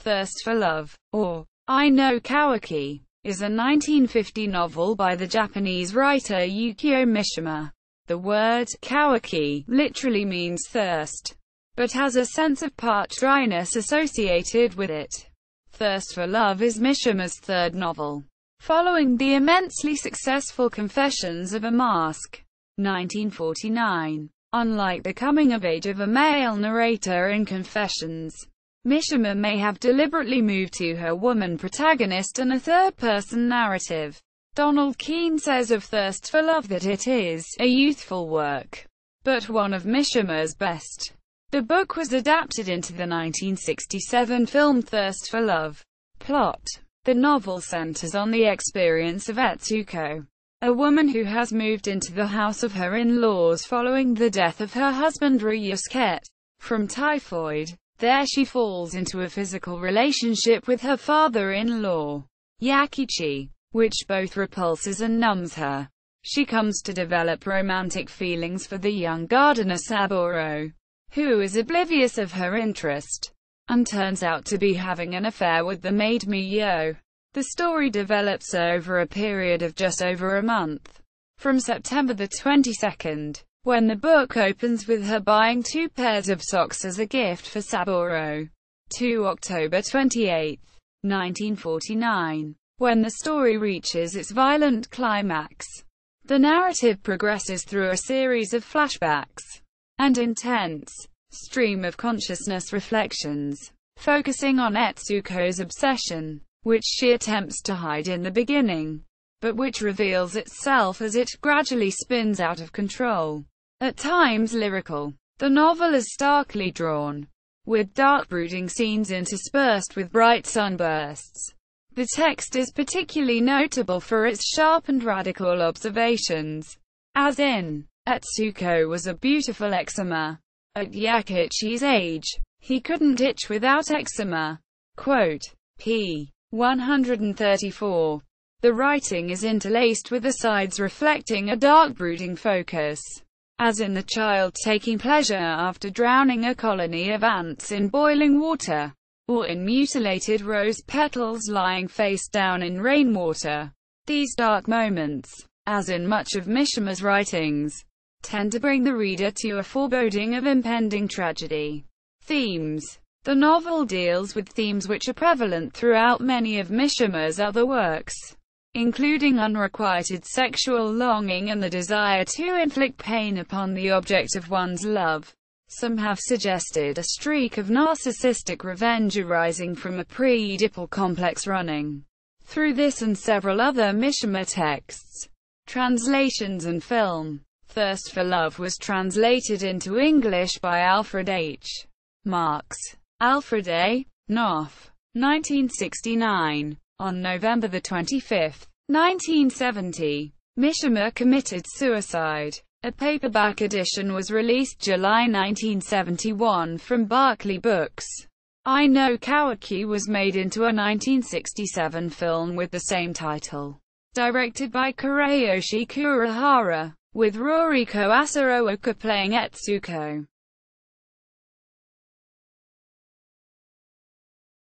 Thirst for Love, or I No Kawaki, is a 1950 novel by the Japanese writer Yukio Mishima. The word Kawaki literally means thirst, but has a sense of parched dryness associated with it. Thirst for Love is Mishima's third novel, following the immensely successful Confessions of a Mask, 1949. Unlike the coming-of-age of a male narrator in Confessions, Mishima may have deliberately moved to her woman protagonist and a third-person narrative. Donald Keene says of Thirst for Love that it is a youthful work, but one of Mishima's best. The book was adapted into the 1967 film Thirst for Love. Plot: the novel centers on the experience of Etsuko, a woman who has moved into the house of her in-laws following the death of her husband Ryusuke from typhoid. There she falls into a physical relationship with her father-in-law, Yakichi, which both repulses and numbs her. She comes to develop romantic feelings for the young gardener Saburo, who is oblivious of her interest, and turns out to be having an affair with the maid Miyo. The story develops over a period of just over a month, from September the 22nd, when the book opens with her buying 2 pairs of socks as a gift for Saburo, to October 28, 1949, when the story reaches its violent climax. The narrative progresses through a series of flashbacks and intense stream of consciousness reflections, focusing on Etsuko's obsession, which she attempts to hide in the beginning, but which reveals itself as it gradually spins out of control. At times lyrical, the novel is starkly drawn, with dark brooding scenes interspersed with bright sunbursts. The text is particularly notable for its sharp and radical observations, as in, Etsuko was a beautiful eczema. At Yakichi's age, he couldn't itch without eczema. Quote, p. 134. The writing is interlaced with asides reflecting a dark brooding focus, as in the child taking pleasure after drowning a colony of ants in boiling water, or in mutilated rose petals lying face down in rainwater. These dark moments, as in much of Mishima's writings, tend to bring the reader to a foreboding of impending tragedy. Themes: the novel deals with themes which are prevalent throughout many of Mishima's other works, including unrequited sexual longing and the desire to inflict pain upon the object of one's love. Some have suggested a streak of narcissistic revenge arising from a pre-Oedipal complex running through this and several other Mishima texts, translations and film. Thirst for Love was translated into English by Alfred H. Marks. Alfred A. Knopf. 1969. On November 25, 1970, Mishima committed suicide. A paperback edition was released July 1971 from Barclay Books. I No Kawaki was made into a 1967 film with the same title, directed by Koreyoshi Kurihara, with Roriko Asaoka playing Etsuko.